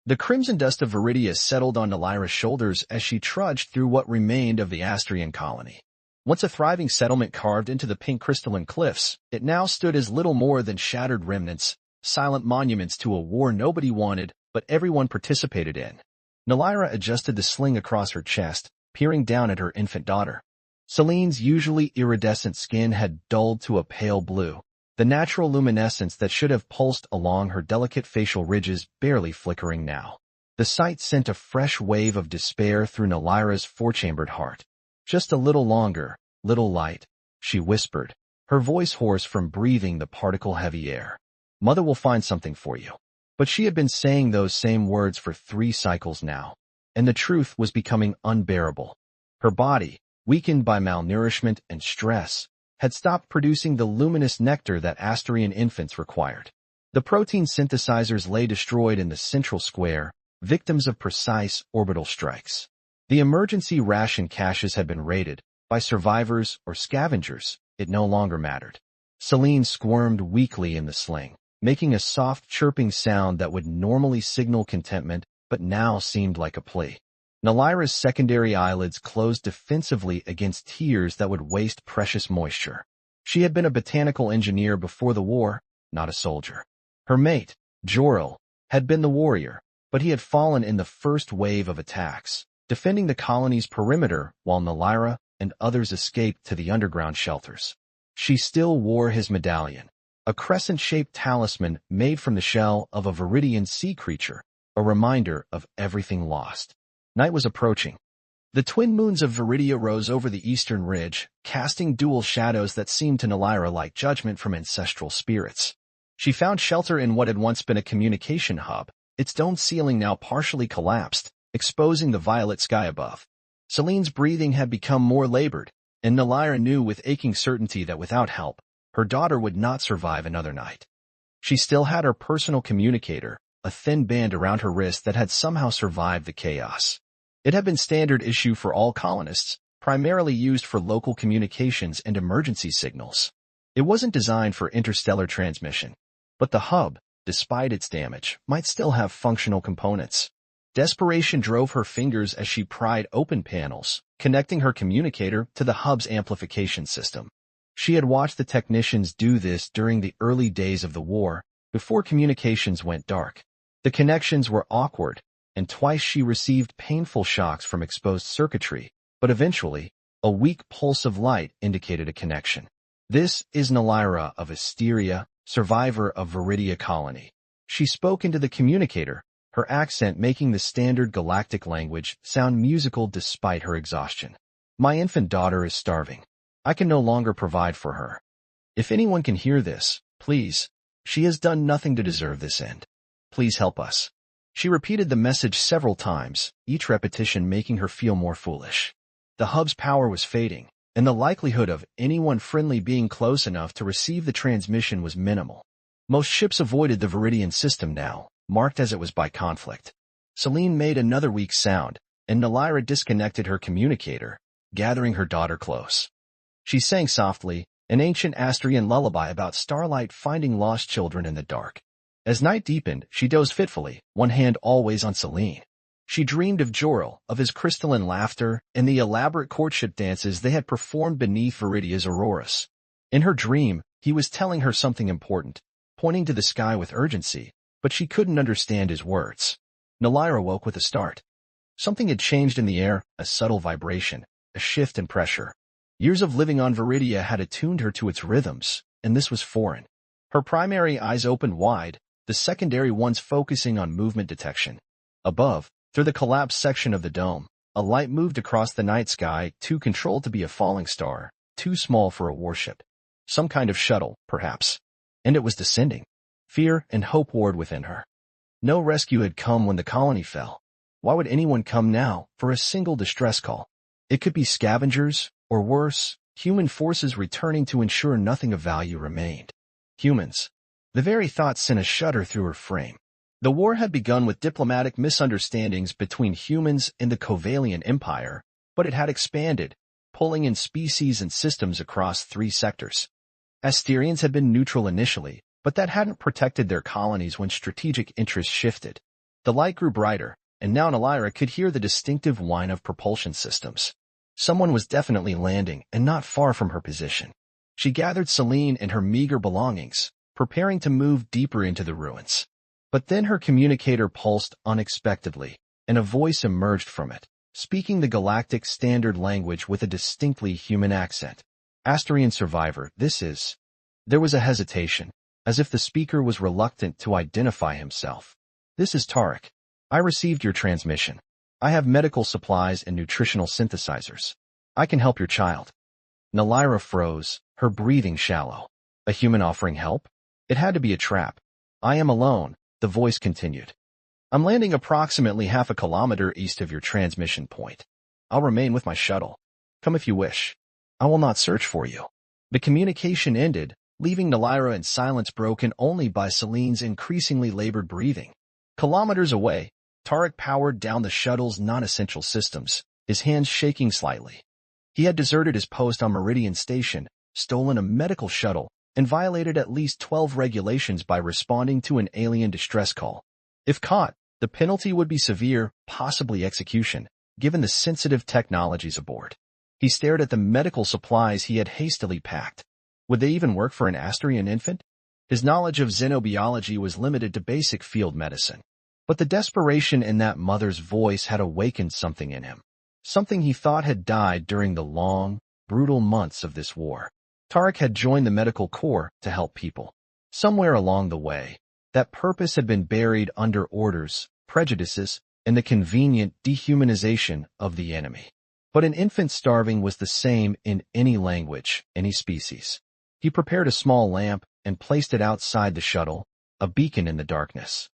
The crimson dust of Viridia settled on Nelyra's shoulders as she trudged through what remained of the Astrian colony. Once a thriving settlement carved into the pink crystalline cliffs, it now stood as little more than shattered remnants, silent monuments to a war nobody wanted, but everyone participated in. Nelyra adjusted the sling across her chest, peering down at her infant daughter. Celine's usually iridescent skin had dulled to a pale blue, the natural luminescence that should have pulsed along her delicate facial ridges barely flickering now. The sight sent a fresh wave of despair through Nelyra's four-chambered heart. "Just a little longer, little light," she whispered, her voice hoarse from breathing the particle-heavy air. "Mother will find something for you." But she had been saying those same words for 3 cycles now, and the truth was becoming unbearable. Her body, weakened by malnourishment and stress, had stopped producing the luminous nectar that Astrian infants required. The protein synthesizers lay destroyed in the central square, victims of precise orbital strikes. The emergency ration caches had been raided by survivors or scavengers. It no longer mattered. Celine squirmed weakly in the sling, making a soft chirping sound that would normally signal contentment but now seemed like a plea. Nelyra's secondary eyelids closed defensively against tears that would waste precious moisture. She had been a botanical engineer before the war, not a soldier. Her mate, Jorel, had been the warrior, but he had fallen in the first wave of attacks, defending the colony's perimeter while Nelyra and others escaped to the underground shelters. She still wore his medallion, a crescent-shaped talisman made from the shell of a Viridian sea creature, a reminder of everything lost. Night was approaching. The twin moons of Viridia rose over the eastern ridge, casting dual shadows that seemed to Nelyra like judgment from ancestral spirits. She found shelter in what had once been a communication hub, its domed ceiling now partially collapsed, exposing the violet sky above. Celine's breathing had become more labored, and Nelyra knew with aching certainty that without help, her daughter would not survive another night. She still had her personal communicator, a thin band around her wrist that had somehow survived the chaos. It had been standard issue for all colonists, primarily used for local communications and emergency signals. It wasn't designed for interstellar transmission, but the hub, despite its damage, might still have functional components. Desperation drove her fingers as she pried open panels, connecting her communicator to the hub's amplification system. She had watched the technicians do this during the early days of the war, before communications went dark. The connections were awkward, and twice she received painful shocks from exposed circuitry, but eventually, a weak pulse of light indicated a connection. "This is Nelyra of Asteria, survivor of Viridia colony." She spoke into the communicator, her accent making the standard galactic language sound musical despite her exhaustion. "My infant daughter is starving. I can no longer provide for her. If anyone can hear this, please. She has done nothing to deserve this end. Please help us." She repeated the message several times, each repetition making her feel more foolish. The hub's power was fading, and the likelihood of anyone friendly being close enough to receive the transmission was minimal. Most ships avoided the Viridian system now, marked as it was by conflict. Celine made another weak sound, and Nelyra disconnected her communicator, gathering her daughter close. She sang softly, an ancient Astrian lullaby about starlight finding lost children in the dark. As night deepened, she dozed fitfully, one hand always on Celine. She dreamed of Jorel, of his crystalline laughter, and the elaborate courtship dances they had performed beneath Viridia's auroras. In her dream, he was telling her something important, pointing to the sky with urgency, but she couldn't understand his words. Nelyra woke with a start. Something had changed in the air, a subtle vibration, a shift in pressure. Years of living on Viridia had attuned her to its rhythms, and this was foreign. Her primary eyes opened wide, the secondary ones focusing on movement detection. Above, through the collapsed section of the dome, a light moved across the night sky, too controlled to be a falling star, too small for a warship. Some kind of shuttle, perhaps. And it was descending. Fear and hope warred within her. No rescue had come when the colony fell. Why would anyone come now for a single distress call? It could be scavengers, or worse, human forces returning to ensure nothing of value remained. Humans. The very thought sent a shudder through her frame. The war had begun with diplomatic misunderstandings between humans and the Covalian Empire, but it had expanded, pulling in species and systems across 3 sectors. Asterians had been neutral initially, but that hadn't protected their colonies when strategic interests shifted. The light grew brighter, and now Nalyra could hear the distinctive whine of propulsion systems. Someone was definitely landing, and not far from her position. She gathered Celine and her meager belongings, preparing to move deeper into the ruins. But then her communicator pulsed unexpectedly, and a voice emerged from it, speaking the galactic standard language with a distinctly human accent. Astrian survivor, this is... There was a hesitation, as if the speaker was reluctant to identify himself. This is Tarek. I received your transmission. I have medical supplies and nutritional synthesizers. I can help your child. Nalyra froze, her breathing shallow. A human offering help? It had to be a trap. I am alone, the voice continued. I'm landing approximately half a kilometer east of your transmission point. I'll remain with my shuttle. Come if you wish. I will not search for you. The communication ended, leaving Nalyra in silence broken only by Celine's increasingly labored breathing. Kilometers away, Tarek powered down the shuttle's non-essential systems, his hands shaking slightly. He had deserted his post on Meridian Station, stolen a medical shuttle, and violated at least 12 regulations by responding to an alien distress call. If caught, the penalty would be severe, possibly execution, given the sensitive technologies aboard. He stared at the medical supplies he had hastily packed. Would they even work for an Astrian infant? His knowledge of xenobiology was limited to basic field medicine. But the desperation in that mother's voice had awakened something in him. Something he thought had died during the long, brutal months of this war. Tarek had joined the medical corps to help people. Somewhere along the way, that purpose had been buried under orders, prejudices, and the convenient dehumanization of the enemy. But an infant starving was the same in any language, any species. He prepared a small lamp and placed it outside the shuttle, a beacon in the darkness.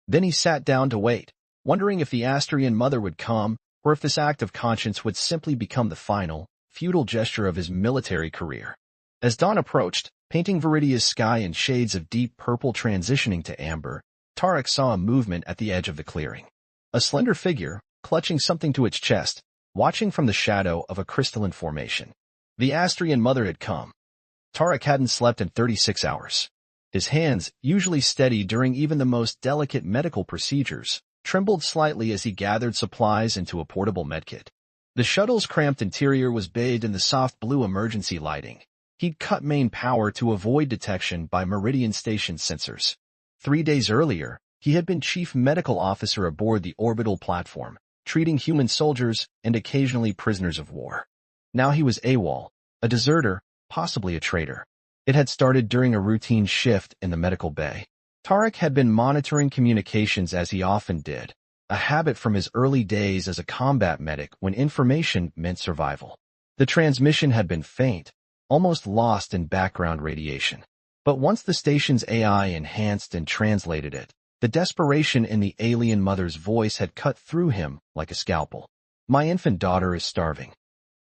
Then he sat down to wait, wondering if the Astrian mother would come, or if this act of conscience would simply become the final, futile gesture of his military career. As dawn approached, painting Viridia's sky in shades of deep purple transitioning to amber, Tarek saw a movement at the edge of the clearing. A slender figure, clutching something to its chest, watching from the shadow of a crystalline formation. The Astrian mother had come. Tarek hadn't slept in 36 hours. His hands, usually steady during even the most delicate medical procedures, trembled slightly as he gathered supplies into a portable medkit. The shuttle's cramped interior was bathed in the soft blue emergency lighting. He'd cut main power to avoid detection by Meridian Station sensors. 3 days earlier, he had been chief medical officer aboard the orbital platform, treating human soldiers and occasionally prisoners of war. Now he was AWOL, a deserter, possibly a traitor. It had started during a routine shift in the medical bay. Tarek had been monitoring communications as he often did, a habit from his early days as a combat medic when information meant survival. The transmission had been faint, almost lost in background radiation. But once the station's AI enhanced and translated it, the desperation in the alien mother's voice had cut through him like a scalpel. My infant daughter is starving.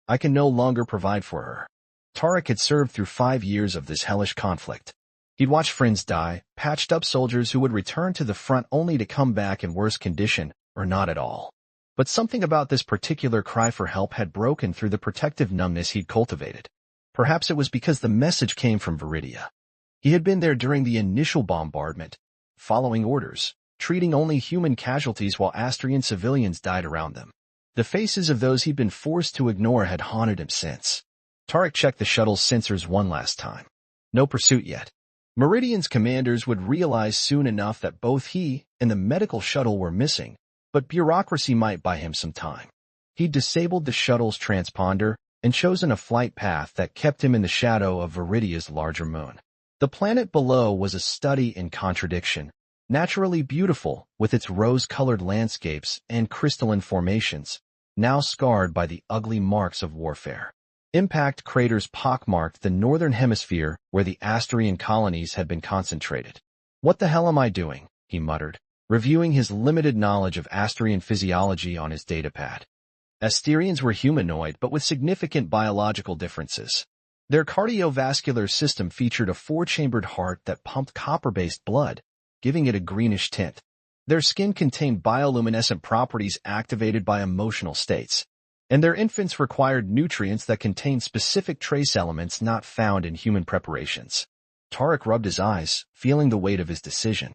I can no longer provide for her. Tarek had served through 5 years of this hellish conflict. He'd watched friends die, patched up soldiers who would return to the front only to come back in worse condition, or not at all. But something about this particular cry for help had broken through the protective numbness he'd cultivated. Perhaps it was because the message came from Viridia. He had been there during the initial bombardment, following orders, treating only human casualties while Astrian civilians died around them. The faces of those he'd been forced to ignore had haunted him since. Tarek checked the shuttle's sensors one last time. No pursuit yet. Meridian's commanders would realize soon enough that both he and the medical shuttle were missing, but bureaucracy might buy him some time. He'd disabled the shuttle's transponder and chosen a flight path that kept him in the shadow of Viridia's larger moon. The planet below was a study in contradiction, naturally beautiful with its rose-colored landscapes and crystalline formations, now scarred by the ugly marks of warfare. Impact craters pockmarked the northern hemisphere where the Astrian colonies had been concentrated. "What the hell am I doing?" he muttered, reviewing his limited knowledge of Astrian physiology on his datapad. Asterians were humanoid but with significant biological differences. Their cardiovascular system featured a 4-chambered heart that pumped copper-based blood, giving it a greenish tint. Their skin contained bioluminescent properties activated by emotional states, and their infants required nutrients that contained specific trace elements not found in human preparations. Tarek rubbed his eyes, feeling the weight of his decision.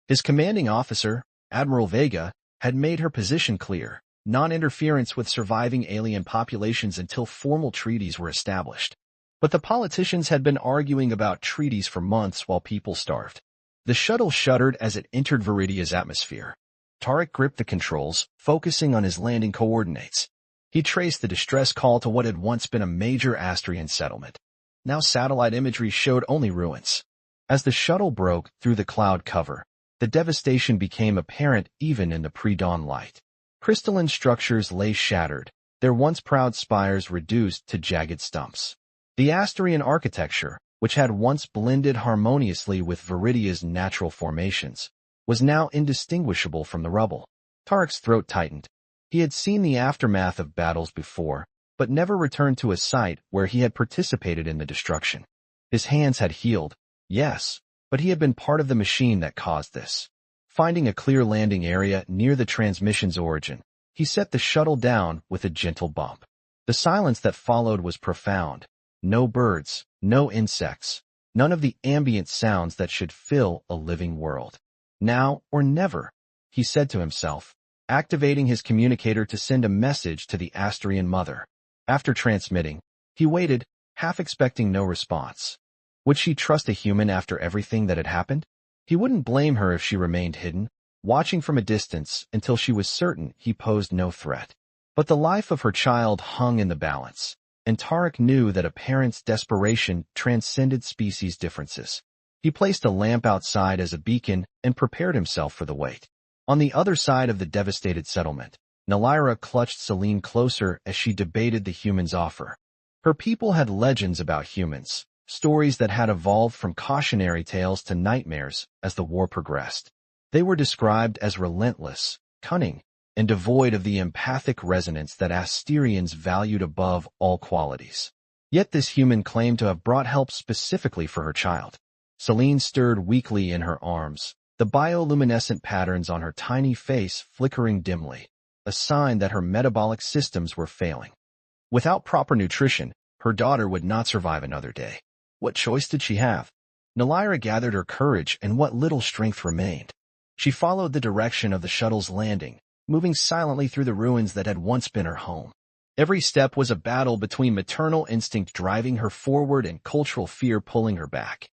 His commanding officer, Admiral Vega, had made her position clear: non-interference with surviving alien populations until formal treaties were established. But the politicians had been arguing about treaties for months while people starved. The shuttle shuddered as it entered Viridia's atmosphere. Tarek gripped the controls, focusing on his landing coordinates. He traced the distress call to what had once been a major Astrian settlement. Now satellite imagery showed only ruins. As the shuttle broke through the cloud cover, the devastation became apparent even in the pre-dawn light. Crystalline structures lay shattered, their once proud spires reduced to jagged stumps. The Astrian architecture, which had once blended harmoniously with Viridia's natural formations, was now indistinguishable from the rubble. Tarek's throat tightened. He had seen the aftermath of battles before, but never returned to a site where he had participated in the destruction. His hands had healed, yes, but he had been part of the machine that caused this. Finding a clear landing area near the transmission's origin, he set the shuttle down with a gentle bump. The silence that followed was profound. No birds, no insects, none of the ambient sounds that should fill a living world. Now or never, he said to himself, activating his communicator to send a message to the Astrian mother. After transmitting, he waited, half expecting no response. Would she trust a human after everything that had happened? He wouldn't blame her if she remained hidden, watching from a distance until she was certain he posed no threat. But the life of her child hung in the balance, and Tarek knew that a parent's desperation transcended species differences. He placed a lamp outside as a beacon and prepared himself for the wait. On the other side of the devastated settlement, Nalaira clutched Celine closer as she debated the human's offer. Her people had legends about humans, stories that had evolved from cautionary tales to nightmares as the war progressed. They were described as relentless, cunning, and devoid of the empathic resonance that Asterians valued above all qualities. Yet this human claimed to have brought help specifically for her child. Celine stirred weakly in her arms, the bioluminescent patterns on her tiny face flickering dimly, a sign that her metabolic systems were failing. Without proper nutrition, her daughter would not survive another day. What choice did she have? Nalaira gathered her courage and what little strength remained. She followed the direction of the shuttle's landing, moving silently through the ruins that had once been her home. Every step was a battle between maternal instinct driving her forward and cultural fear pulling her back.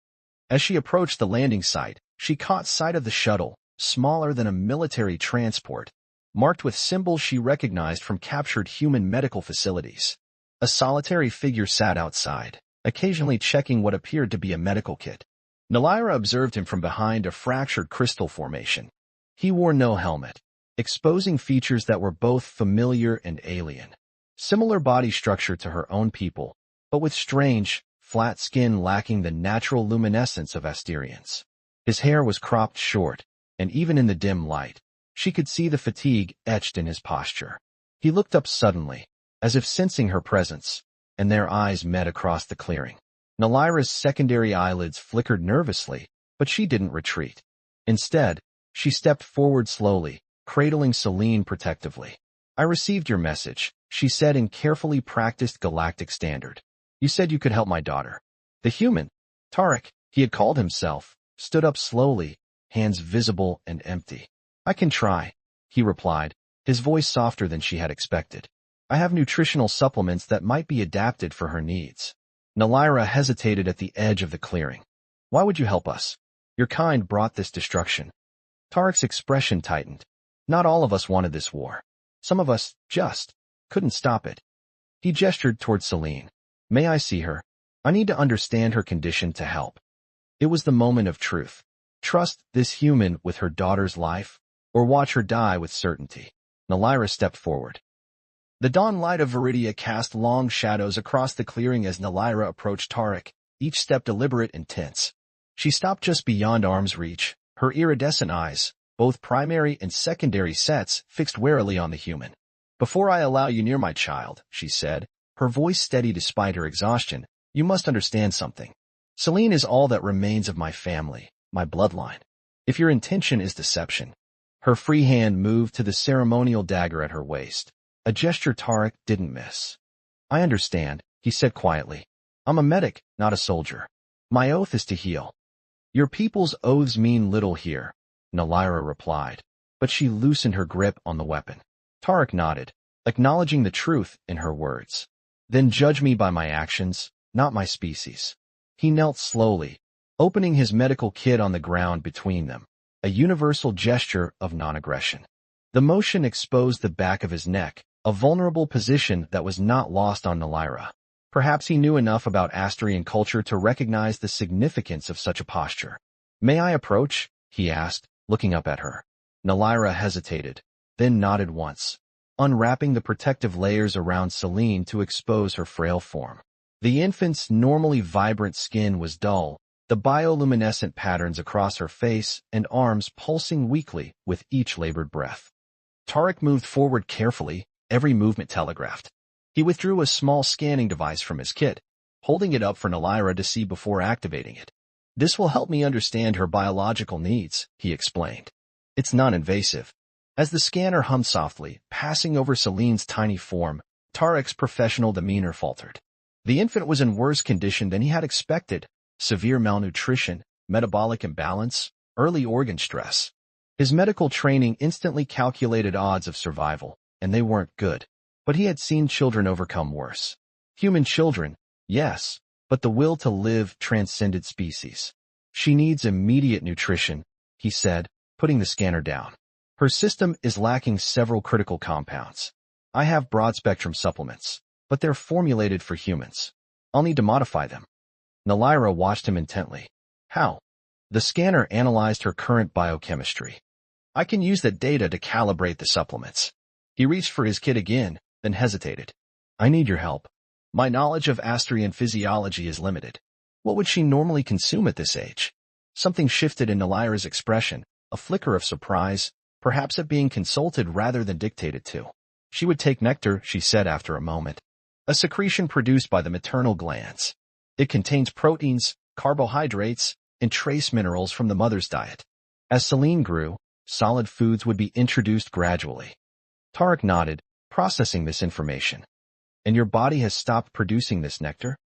As she approached the landing site, she caught sight of the shuttle, smaller than a military transport, marked with symbols she recognized from captured human medical facilities. A solitary figure sat outside, occasionally checking what appeared to be a medical kit. Nalaira observed him from behind a fractured crystal formation. He wore no helmet, exposing features that were both familiar and alien. Similar body structure to her own people, but with strange, flat skin lacking the natural luminescence of Asterians. His hair was cropped short, and even in the dim light, she could see the fatigue etched in his posture. He looked up suddenly, as if sensing her presence, and their eyes met across the clearing. Nalaira's secondary eyelids flickered nervously, but she didn't retreat. Instead, she stepped forward slowly, cradling Celine protectively. "I received your message," she said in carefully practiced galactic standard. "You said you could help my daughter." The human, Tarek, he had called himself, stood up slowly, hands visible and empty. "I can try," he replied, his voice softer than she had expected. "I have nutritional supplements that might be adapted for her needs." Nalaira hesitated at the edge of the clearing. "Why would you help us? Your kind brought this destruction." Tarek's expression tightened. "Not all of us wanted this war. Some of us just couldn't stop it." He gestured toward Celine. "May I see her? I need to understand her condition to help." It was the moment of truth. Trust this human with her daughter's life, or watch her die with certainty. Nalaira stepped forward. The dawn light of Viridia cast long shadows across the clearing as Nalaira approached Tarek, each step deliberate and tense. She stopped just beyond arm's reach, her iridescent eyes, both primary and secondary sets, fixed warily on the human. "Before I allow you near my child," she said, her voice steady despite her exhaustion, "you must understand something. Celine is all that remains of my family, my bloodline. If your intention is deception." Her free hand moved to the ceremonial dagger at her waist, a gesture Tarek didn't miss. "I understand," he said quietly. "I'm a medic, not a soldier. My oath is to heal." "Your people's oaths mean little here," Nalaira replied. but she loosened her grip on the weapon. Tarek nodded, acknowledging the truth in her words. Then judge me by my actions, not my species. He knelt slowly, opening his medical kit on the ground between them, a universal gesture of non-aggression. The motion exposed the back of his neck, a vulnerable position that was not lost on Nalaira. Perhaps he knew enough about Astrian culture to recognize the significance of such a posture. May I approach? He asked, looking up at her. Nalaira hesitated, then nodded once, unwrapping the protective layers around Celine to expose her frail form. The infant's normally vibrant skin was dull, the bioluminescent patterns across her face and arms pulsing weakly with each labored breath. Tarek moved forward carefully, every movement telegraphed. He withdrew a small scanning device from his kit, holding it up for Nalaira to see before activating it. This will help me understand her biological needs, he explained. It's non-invasive. As the scanner hummed softly, passing over Celine's tiny form, Tarek's professional demeanor faltered. The infant was in worse condition than he had expected: severe malnutrition, metabolic imbalance, early organ stress. His medical training instantly calculated odds of survival, and they weren't good. But he had seen children overcome worse. Human children, yes, but the will to live transcended species. She needs immediate nutrition, he said, putting the scanner down. Her system is lacking several critical compounds. I have broad-spectrum supplements, but they're formulated for humans. I'll need to modify them. Nalaira watched him intently. How? The scanner analyzed her current biochemistry. I can use that data to calibrate the supplements. He reached for his kit again, then hesitated. I need your help. My knowledge of Astrian physiology is limited. What would she normally consume at this age? Something shifted in Nalaira's expression, a flicker of surprise, perhaps at being consulted rather than dictated to. She would take nectar, she said after a moment, a secretion produced by the maternal glands. It contains proteins, carbohydrates, and trace minerals from the mother's diet. As Celine grew, solid foods would be introduced gradually. Tarek nodded, processing this information. And your body has stopped producing this nectar?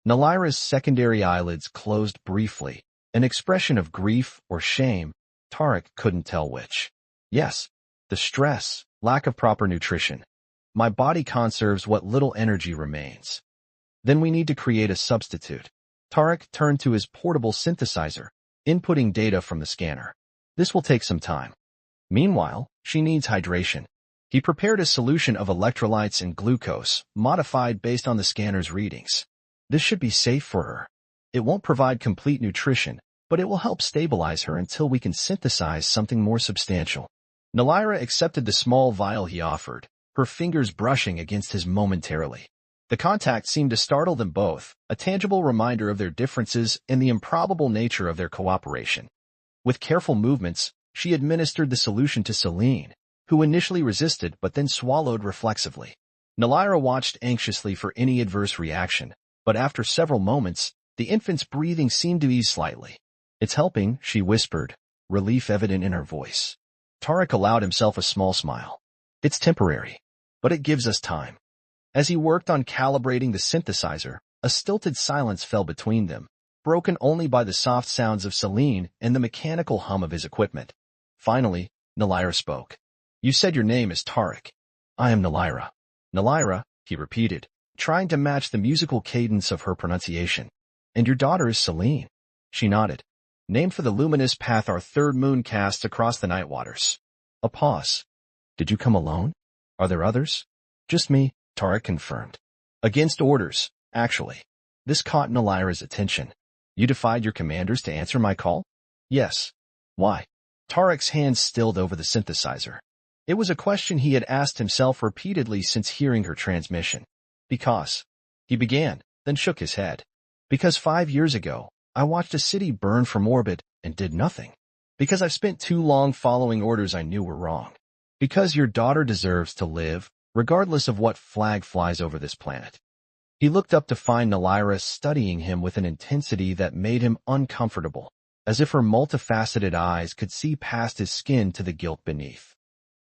Nalaira's secondary eyelids closed briefly, an expression of grief or shame. Tarek couldn't tell which. Yes, the stress, lack of proper nutrition. My body conserves what little energy remains. Then we need to create a substitute. Tarek turned to his portable synthesizer, inputting data from the scanner. This will take some time. Meanwhile, she needs hydration. He prepared a solution of electrolytes and glucose, modified based on the scanner's readings. This should be safe for her. It won't provide complete nutrition, but it will help stabilize her until we can synthesize something more substantial. Nalaira accepted the small vial he offered, her fingers brushing against his momentarily. The contact seemed to startle them both, a tangible reminder of their differences and the improbable nature of their cooperation. With careful movements, she administered the solution to Celine, who initially resisted but then swallowed reflexively. Nalaira watched anxiously for any adverse reaction, but after several moments, the infant's breathing seemed to ease slightly. It's helping, she whispered, relief evident in her voice. Tarek allowed himself a small smile. It's temporary, but it gives us time. As he worked on calibrating the synthesizer, a stilted silence fell between them, broken only by the soft sounds of Celine and the mechanical hum of his equipment. Finally, Nalaira spoke. You said your name is Tarek. I am Nalaira. Nalaira, he repeated, trying to match the musical cadence of her pronunciation. And your daughter is Celine. She nodded. Named for the luminous path our third moon casts across the night waters. A pause. Did you come alone? Are there others? Just me, Tarek confirmed. Against orders, actually. This caught Nalaira's attention. You defied your commanders to answer my call? Yes. Why? Tarek's hands stilled over the synthesizer. It was a question he had asked himself repeatedly since hearing her transmission. Because. He began, then shook his head. Because 5 years ago, I watched a city burn from orbit and did nothing. Because I've spent too long following orders I knew were wrong. Because your daughter deserves to live, regardless of what flag flies over this planet. He looked up to find Nalaira studying him with an intensity that made him uncomfortable, as if her multifaceted eyes could see past his skin to the guilt beneath.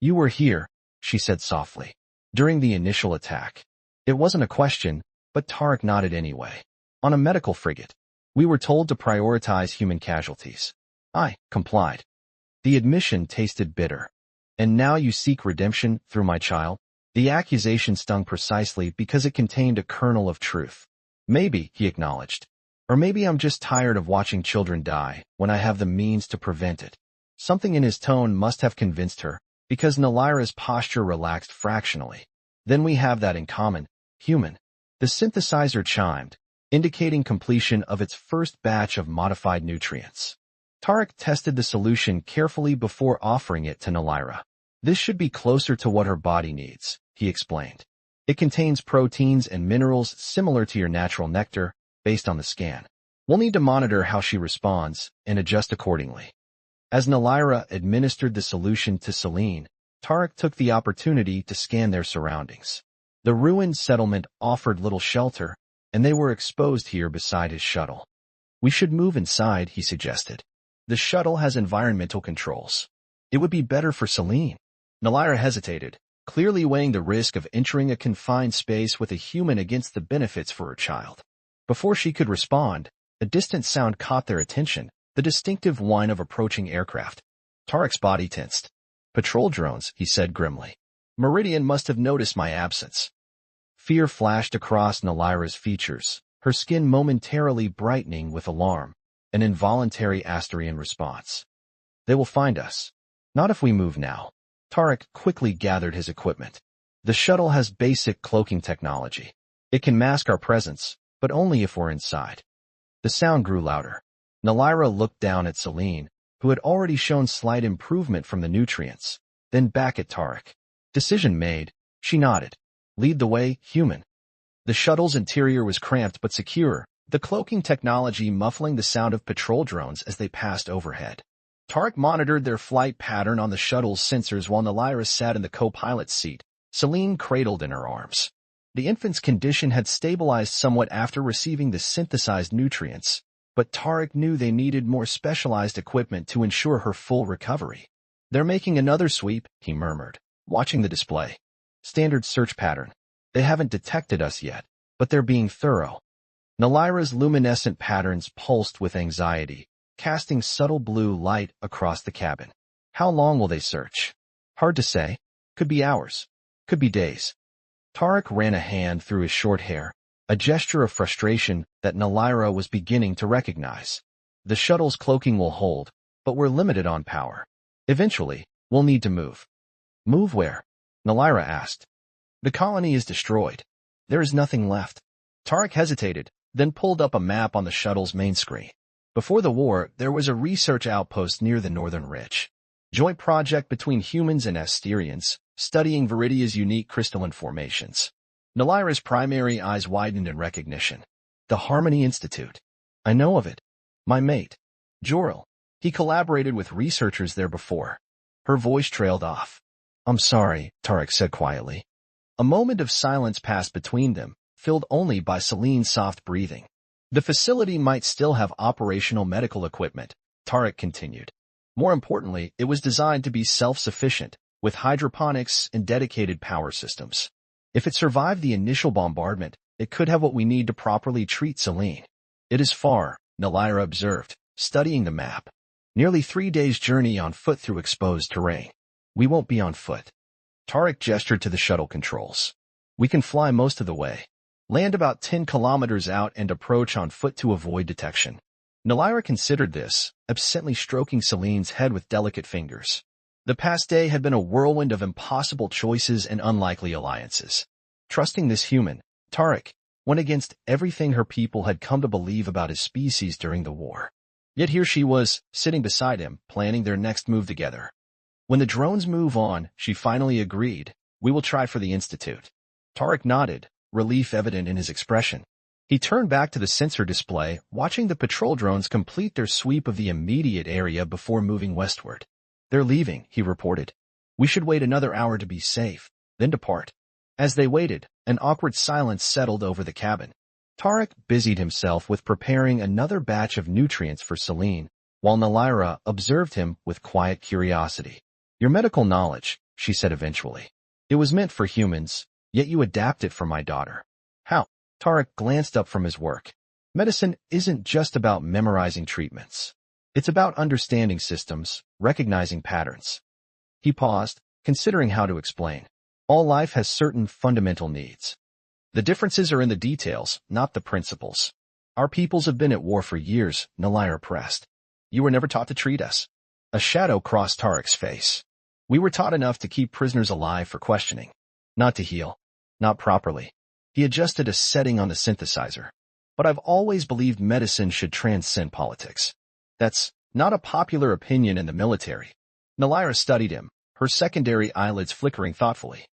You were here, she said softly, during the initial attack. It wasn't a question, but Tarek nodded anyway. On a medical frigate. We were told to prioritize human casualties. I complied. The admission tasted bitter. And now you seek redemption through my child? The accusation stung precisely because it contained a kernel of truth. Maybe, he acknowledged. Or maybe I'm just tired of watching children die when I have the means to prevent it. Something in his tone must have convinced her, because Nalira's posture relaxed fractionally. Then we have that in common, human. The synthesizer chimed, indicating completion of its first batch of modified nutrients. Tarek tested the solution carefully before offering it to Nalira. This should be closer to what her body needs, he explained. It contains proteins and minerals similar to your natural nectar, based on the scan. We'll need to monitor how she responds and adjust accordingly. As Nalira administered the solution to Celine, Tarek took the opportunity to scan their surroundings. The ruined settlement offered little shelter, and they were exposed here beside his shuttle. We should move inside, he suggested. The shuttle has environmental controls. It would be better for Celine. Nalira hesitated, clearly weighing the risk of entering a confined space with a human against the benefits for her child. Before she could respond, a distant sound caught their attention, the distinctive whine of approaching aircraft. Tarek's body tensed. Patrol drones, he said grimly. Meridian must have noticed my absence. Fear flashed across Nalira's features, her skin momentarily brightening with alarm, an involuntary Asterian response. They will find us. Not if we move now. Tarek quickly gathered his equipment. The shuttle has basic cloaking technology. It can mask our presence, but only if we're inside. The sound grew louder. Nalira looked down at Celine, who had already shown slight improvement from the nutrients, then back at Tarek. Decision made, she nodded. Lead the way, human. The shuttle's interior was cramped but secure, the cloaking technology muffling the sound of patrol drones as they passed overhead. Tarek monitored their flight pattern on the shuttle's sensors while Nalira sat in the co-pilot's seat, Celine cradled in her arms. The infant's condition had stabilized somewhat after receiving the synthesized nutrients, but Tarek knew they needed more specialized equipment to ensure her full recovery. They're making another sweep, he murmured, watching the display. Standard search pattern. They haven't detected us yet, but they're being thorough. Nalira's luminescent patterns pulsed with anxiety, casting subtle blue light across the cabin. How long will they search? Hard to say. Could be hours. Could be days. Tarek ran a hand through his short hair, a gesture of frustration that Nalira was beginning to recognize. The shuttle's cloaking will hold, but we're limited on power. Eventually, we'll need to move. Move where? Nalira asked. The colony is destroyed. There is nothing left. Tarek hesitated, then pulled up a map on the shuttle's main screen. Before the war, there was a research outpost near the northern ridge. Joint project between humans and Asterians, studying Viridia's unique crystalline formations. Nalira's primary eyes widened in recognition. The Harmony Institute. I know of it. My mate, Jorel. He collaborated with researchers there before. Her voice trailed off. I'm sorry, Tarek said quietly. A moment of silence passed between them, filled only by Celine's soft breathing. The facility might still have operational medical equipment, Tarek continued. More importantly, it was designed to be self-sufficient, with hydroponics and dedicated power systems. If it survived the initial bombardment, it could have what we need to properly treat Celine. It is far, Nalira observed, studying the map. Nearly 3 days' journey on foot through exposed terrain. We won't be on foot. Tarek gestured to the shuttle controls. We can fly most of the way. Land about 10 kilometers out and approach on foot to avoid detection. Nalira considered this, absently stroking Celine's head with delicate fingers. The past day had been a whirlwind of impossible choices and unlikely alliances. Trusting this human, Tarek, went against everything her people had come to believe about his species during the war. Yet here she was, sitting beside him, planning their next move together. When the drones move on, she finally agreed, we will try for the Institute. Tarek nodded, relief evident in his expression. He turned back to the sensor display, watching the patrol drones complete their sweep of the immediate area before moving westward. They're leaving, he reported. We should wait another hour to be safe, then depart. As they waited, an awkward silence settled over the cabin. Tarek busied himself with preparing another batch of nutrients for Celine, while Nalira observed him with quiet curiosity. Your medical knowledge, she said eventually. It was meant for humans, yet you adapt it for my daughter. How? Tarek glanced up from his work. Medicine isn't just about memorizing treatments. It's about understanding systems, recognizing patterns. He paused, considering how to explain. All life has certain fundamental needs. The differences are in the details, not the principles. Our peoples have been at war for years, Nalyra pressed. You were never taught to treat us. A shadow crossed Tarek's face. We were taught enough to keep prisoners alive for questioning. Not to heal. Not properly. He adjusted a setting on the synthesizer. But I've always believed medicine should transcend politics. That's not a popular opinion in the military. Nalyra studied him, her secondary eyelids flickering thoughtfully.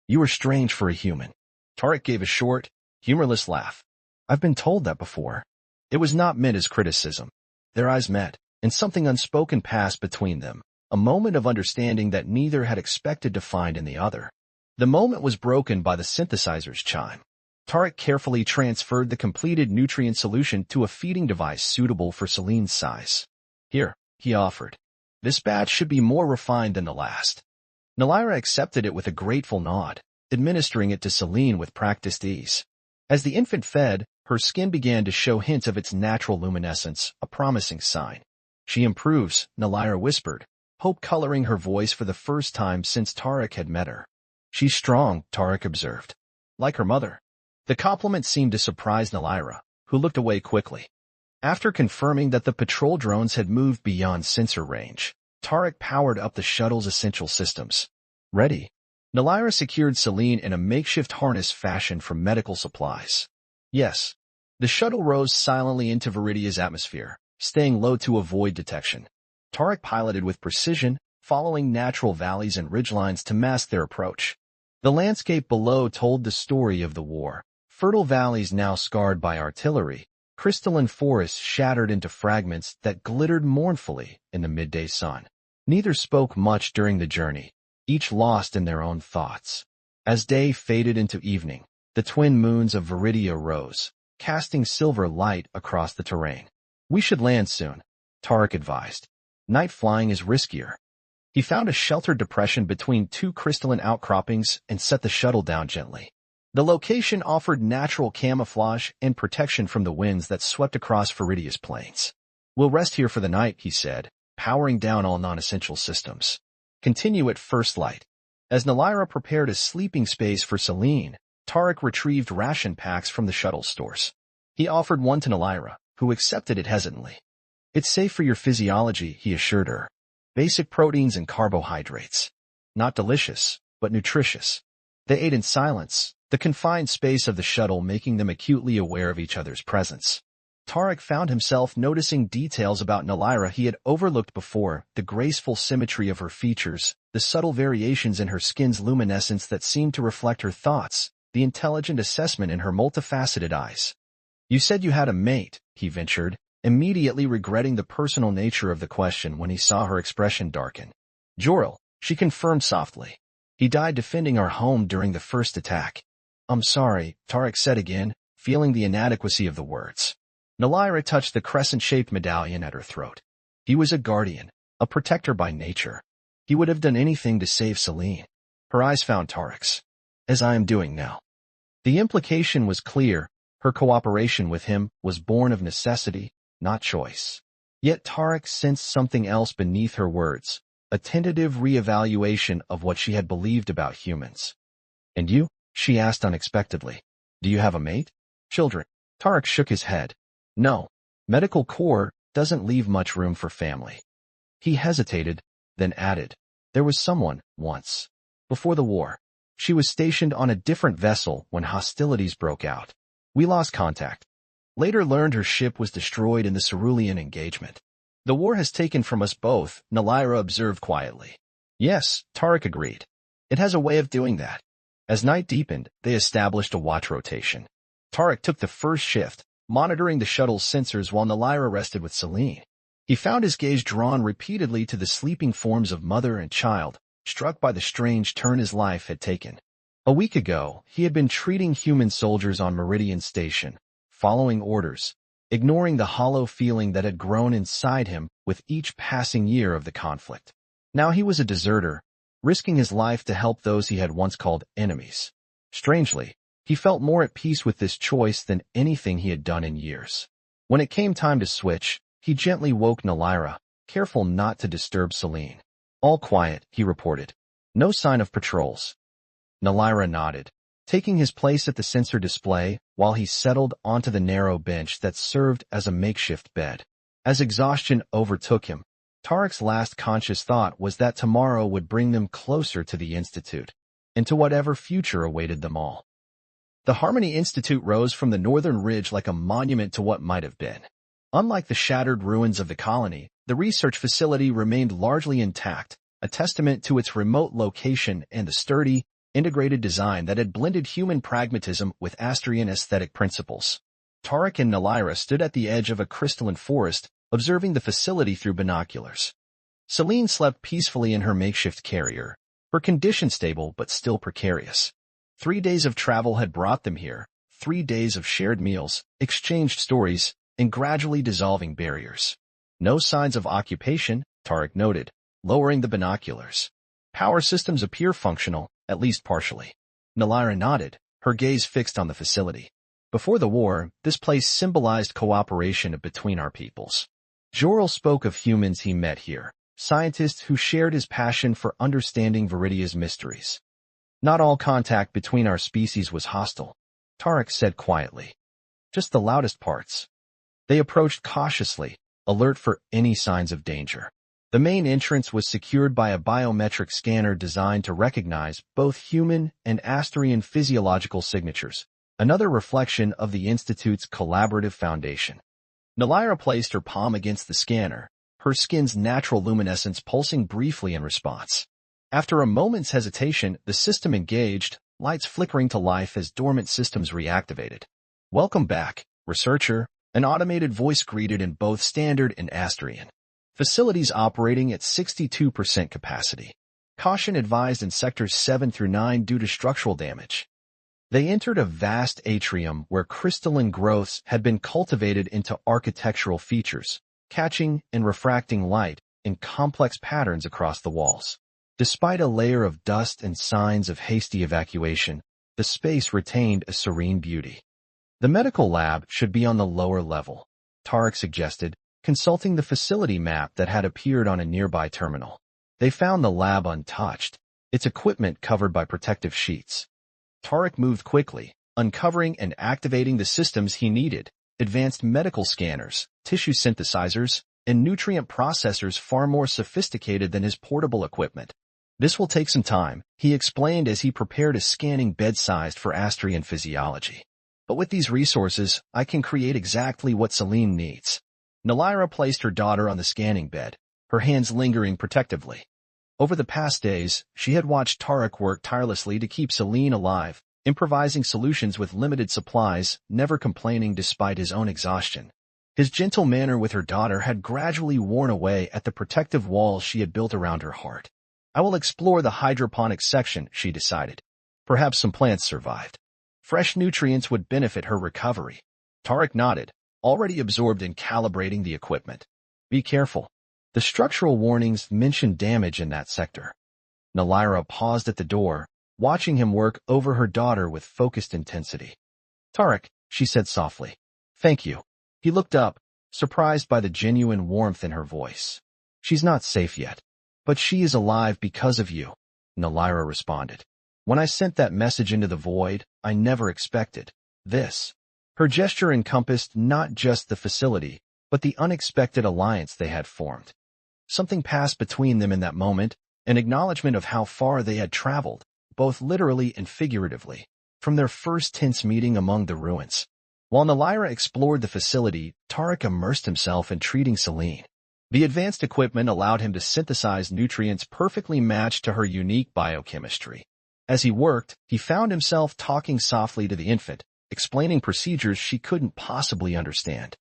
You are strange for a human. Tarek gave a short, humorless laugh. I've been told that before. It was not meant as criticism. Their eyes met, and something unspoken passed between them, a moment of understanding that neither had expected to find in the other. The moment was broken by the synthesizer's chime. Tarek carefully transferred the completed nutrient solution to a feeding device suitable for Celine's size. Here, he offered. This batch should be more refined than the last. Nalyra accepted it with a grateful nod, administering it to Celine with practiced ease. As the infant fed, her skin began to show hints of its natural luminescence, a promising sign. She improves, Nalyra whispered, hope coloring her voice for the first time since Tarek had met her. She's strong, Tarek observed. Like her mother. The compliment seemed to surprise Nalyra, who looked away quickly. After confirming that the patrol drones had moved beyond sensor range, Tarek powered up the shuttle's essential systems. Ready. Nalyra secured Celine in a makeshift harness fashioned from medical supplies. Yes. The shuttle rose silently into Viridia's atmosphere, staying low to avoid detection. Tarek piloted with precision, following natural valleys and ridgelines to mask their approach. The landscape below told the story of the war. Fertile valleys now scarred by artillery, crystalline forests shattered into fragments that glittered mournfully in the midday sun. Neither spoke much during the journey, each lost in their own thoughts. As day faded into evening, the twin moons of Viridia rose, casting silver light across the terrain. We should land soon, Tarek advised. Night flying is riskier. He found a sheltered depression between two crystalline outcroppings and set the shuttle down gently. The location offered natural camouflage and protection from the winds that swept across Viridia's plains. We'll rest here for the night, he said, powering down all non-essential systems. Continue at first light. As Nalyra prepared a sleeping space for Celine, Tarek retrieved ration packs from the shuttle stores. He offered one to Nalyra, who accepted it hesitantly. It's safe for your physiology, he assured her. Basic proteins and carbohydrates. Not delicious, but nutritious. They ate in silence, the confined space of the shuttle making them acutely aware of each other's presence. Tarek found himself noticing details about Nalyra he had overlooked before, the graceful symmetry of her features, the subtle variations in her skin's luminescence that seemed to reflect her thoughts, the intelligent assessment in her multifaceted eyes. You said you had a mate, he ventured, immediately regretting the personal nature of the question when he saw her expression darken. Jor-El, she confirmed softly. He died defending our home during the first attack. I'm sorry, Tarek said again, feeling the inadequacy of the words. Nalyra touched the crescent-shaped medallion at her throat. He was a guardian, a protector by nature. He would have done anything to save Celine. Her eyes found Tarek's, as I am doing now. The implication was clear. Her cooperation with him was born of necessity, not choice. Yet Tarek sensed something else beneath her words, a tentative reevaluation of what she had believed about humans. And you? She asked unexpectedly. Do you have a mate? Children? Tarek shook his head. No. Medical Corps doesn't leave much room for family. He hesitated, then added. There was someone, once. Before the war. She was stationed on a different vessel when hostilities broke out. We lost contact. Later learned her ship was destroyed in the Cerulean engagement. The war has taken from us both, Nalyra observed quietly. Yes, Tarek agreed. It has a way of doing that. As night deepened, they established a watch rotation. Tarek took the first shift, monitoring the shuttle's sensors while Nalyra rested with Celine. He found his gaze drawn repeatedly to the sleeping forms of mother and child, struck by the strange turn his life had taken. A week ago, he had been treating human soldiers on Meridian Station, following orders, ignoring the hollow feeling that had grown inside him with each passing year of the conflict. Now he was a deserter, risking his life to help those he had once called enemies. Strangely, he felt more at peace with this choice than anything he had done in years. When it came time to switch, he gently woke Nalyra, careful not to disturb Celine. All quiet, he reported. No sign of patrols. Nalaira nodded, taking his place at the sensor display while he settled onto the narrow bench that served as a makeshift bed. As exhaustion overtook him, Tarek's last conscious thought was that tomorrow would bring them closer to the Institute, and to whatever future awaited them all. The Harmony Institute rose from the northern ridge like a monument to what might have been. Unlike the shattered ruins of the colony, the research facility remained largely intact, a testament to its remote location and the sturdy, integrated design that had blended human pragmatism with Astrian aesthetic principles. Tarek and Nalaira stood at the edge of a crystalline forest, observing the facility through binoculars. Celine slept peacefully in her makeshift carrier, her condition stable but still precarious. 3 days of travel had brought them here, 3 days of shared meals, exchanged stories, and gradually dissolving barriers. No signs of occupation, Tarek noted, lowering the binoculars. Power systems appear functional, at least partially. Nalaira nodded, her gaze fixed on the facility. Before the war, this place symbolized cooperation between our peoples. Jorel spoke of humans he met here, scientists who shared his passion for understanding Viridia's mysteries. Not all contact between our species was hostile, Tarek said quietly. Just the loudest parts. They approached cautiously, alert for any signs of danger. The main entrance was secured by a biometric scanner designed to recognize both human and Astrian physiological signatures, another reflection of the Institute's collaborative foundation. Nalaira placed her palm against the scanner, her skin's natural luminescence pulsing briefly in response. After a moment's hesitation, the system engaged, lights flickering to life as dormant systems reactivated. "Welcome back, researcher," an automated voice greeted in both Standard and Astrian. "Facilities operating at 62% capacity. Caution advised in sectors 7 through 9 due to structural damage." They entered a vast atrium where crystalline growths had been cultivated into architectural features, catching and refracting light in complex patterns across the walls. Despite a layer of dust and signs of hasty evacuation, the space retained a serene beauty. "The medical lab should be on the lower level," Tarek suggested, consulting the facility map that had appeared on a nearby terminal. They found the lab untouched, its equipment covered by protective sheets. Tarek moved quickly, uncovering and activating the systems he needed, advanced medical scanners, tissue synthesizers, and nutrient processors far more sophisticated than his portable equipment. "This will take some time," he explained as he prepared a scanning bed-sized for Astrian physiology. "But with these resources, I can create exactly what Celine needs." Nalaira placed her daughter on the scanning bed, her hands lingering protectively. Over the past days, she had watched Tarek work tirelessly to keep Celine alive, improvising solutions with limited supplies, never complaining despite his own exhaustion. His gentle manner with her daughter had gradually worn away at the protective walls she had built around her heart. "I will explore the hydroponics section," she decided. Perhaps some plants survived. Fresh nutrients would benefit her recovery. Tarek nodded, already absorbed in calibrating the equipment. "Be careful. The structural warnings mentioned damage in that sector." Nalaira paused at the door, watching him work over her daughter with focused intensity. "Tarek," she said softly. "Thank you." He looked up, surprised by the genuine warmth in her voice. "She's not safe yet, but she is alive because of you," Nalaira responded. "When I sent that message into the void, I never expected this." Her gesture encompassed not just the facility, but the unexpected alliance they had formed. Something passed between them in that moment, an acknowledgement of how far they had traveled, both literally and figuratively, from their first tense meeting among the ruins. While Nalaira explored the facility, Tarek immersed himself in treating Celine. The advanced equipment allowed him to synthesize nutrients perfectly matched to her unique biochemistry. As he worked, he found himself talking softly to the infant, explaining procedures she couldn't possibly understand.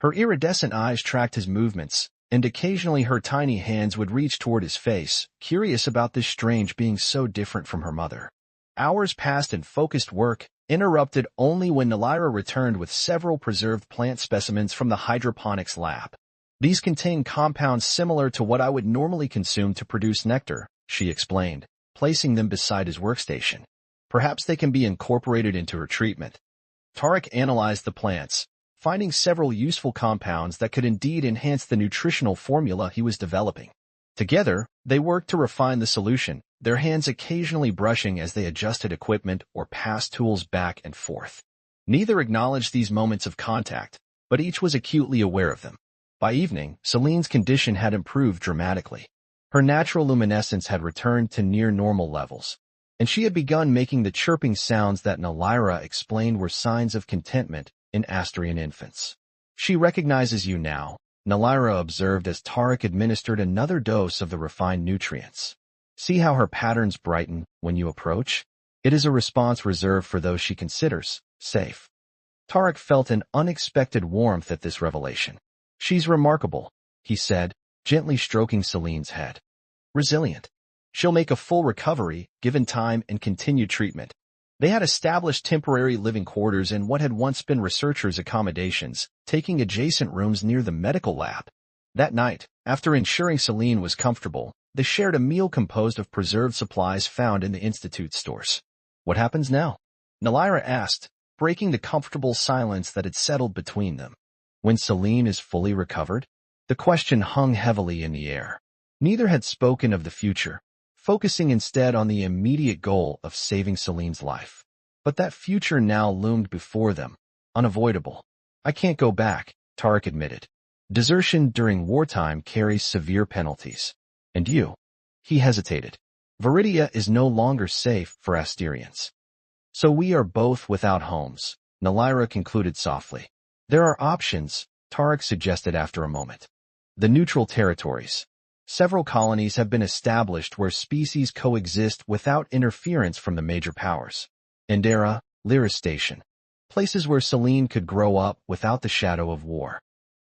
Her iridescent eyes tracked his movements, and occasionally her tiny hands would reach toward his face, curious about this strange being so different from her mother. Hours passed in focused work, interrupted only when Nalaira returned with several preserved plant specimens from the hydroponics lab. "These contain compounds similar to what I would normally consume to produce nectar," she explained, placing them beside his workstation. "Perhaps they can be incorporated into her treatment." Tarek analyzed the plants, finding several useful compounds that could indeed enhance the nutritional formula he was developing. Together, they worked to refine the solution, their hands occasionally brushing as they adjusted equipment or passed tools back and forth. Neither acknowledged these moments of contact, but each was acutely aware of them. By evening, Celine's condition had improved dramatically. Her natural luminescence had returned to near normal levels, and she had begun making the chirping sounds that Nalyra explained were signs of contentment in Astrian infants. "She recognizes you now," Nalyra observed as Tarek administered another dose of the refined nutrients. "See how her patterns brighten when you approach? It is a response reserved for those she considers safe." Tarek felt an unexpected warmth at this revelation. "She's remarkable," he said, gently stroking Celine's head. "Resilient. She'll make a full recovery, given time and continued treatment." They had established temporary living quarters in what had once been researchers' accommodations, taking adjacent rooms near the medical lab. That night, after ensuring Celine was comfortable, they shared a meal composed of preserved supplies found in the Institute stores. "What happens now?" Nalyra asked, breaking the comfortable silence that had settled between them. "When Celine is fully recovered?" The question hung heavily in the air. Neither had spoken of the future, focusing instead on the immediate goal of saving Celine's life. But that future now loomed before them, unavoidable. "I can't go back," Tarek admitted. "Desertion during wartime carries severe penalties. And you?" He hesitated. "Viridia is no longer safe for Asterians. So we are both without homes," Nalyra concluded softly. "There are options," Tarek suggested after a moment. "The neutral territories. Several colonies have been established where species coexist without interference from the major powers. Endera, Lyra Station. Places where Celine could grow up without the shadow of war."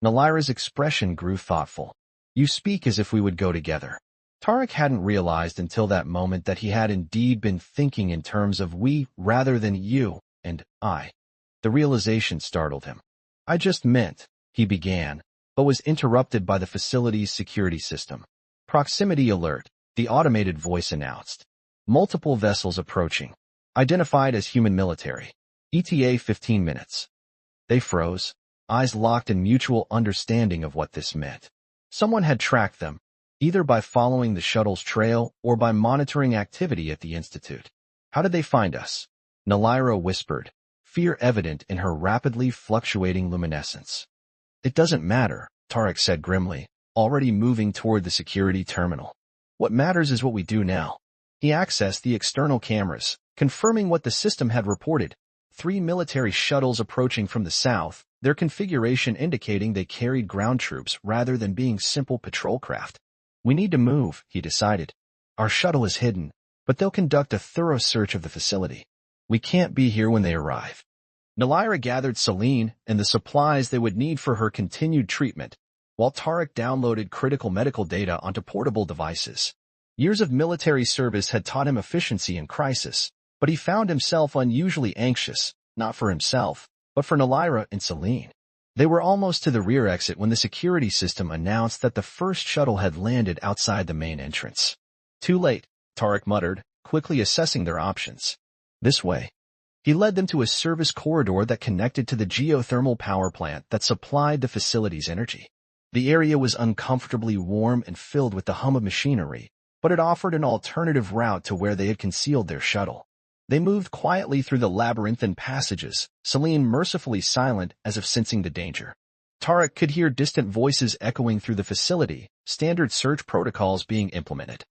Nalyra's expression grew thoughtful. "You speak as if we would go together." Tarek hadn't realized until that moment that he had indeed been thinking in terms of we rather than you and I. The realization startled him. "I just meant," he began, but was interrupted by the facility's security system. "Proximity alert," the automated voice announced. "Multiple vessels approaching. Identified as human military. ETA 15 minutes. They froze, eyes locked in mutual understanding of what this meant. Someone had tracked them, either by following the shuttle's trail or by monitoring activity at the Institute. "How did they find us?" Nalyra whispered, fear evident in her rapidly fluctuating luminescence. "It doesn't matter," Tarek said grimly, already moving toward the security terminal. "What matters is what we do now." He accessed the external cameras, confirming what the system had reported. 3 military shuttles approaching from the south, their configuration indicating they carried ground troops rather than being simple patrol craft. "We need to move," he decided. "Our shuttle is hidden, but they'll conduct a thorough search of the facility. We can't be here when they arrive." Nalyra gathered Celine and the supplies they would need for her continued treatment, while Tarek downloaded critical medical data onto portable devices. Years of military service had taught him efficiency in crisis, but he found himself unusually anxious, not for himself, but for Nalyra and Celine. They were almost to the rear exit when the security system announced that the first shuttle had landed outside the main entrance. "Too late," Tarek muttered, quickly assessing their options. "This way." He led them to a service corridor that connected to the geothermal power plant that supplied the facility's energy. The area was uncomfortably warm and filled with the hum of machinery, but it offered an alternative route to where they had concealed their shuttle. They moved quietly through the labyrinthine passages, Celine mercifully silent as if sensing the danger. Tarek could hear distant voices echoing through the facility, standard search protocols being implemented.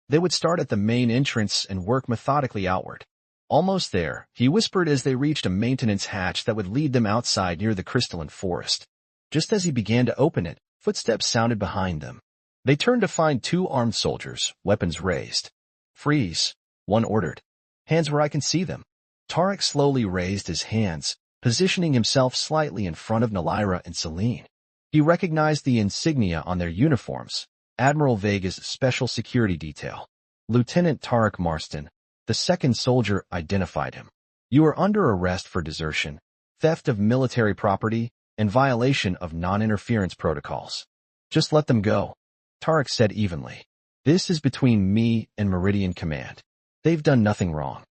They would start at the main entrance and work methodically outward. Almost there, he whispered as they reached a maintenance hatch that would lead them outside near the crystalline forest. Just as he began to open it, footsteps sounded behind them. They turned to find 2 armed soldiers, weapons raised. "Freeze," one ordered. "Hands where I can see them." Tarek slowly raised his hands, positioning himself slightly in front of Nalyra and Celine. He recognized the insignia on their uniforms, Admiral Vega's special security detail. Lieutenant Tarek Marston, the second soldier, identified him. "You are under arrest for desertion, theft of military property, and violation of non-interference protocols. Just let them go," Tarek said evenly. "This is between me and Meridian Command. They've done nothing wrong.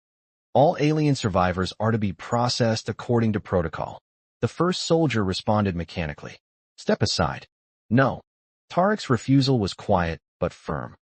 All alien survivors are to be processed according to protocol." The first soldier responded mechanically. "Step aside." "No." Tarek's refusal was quiet, but firm.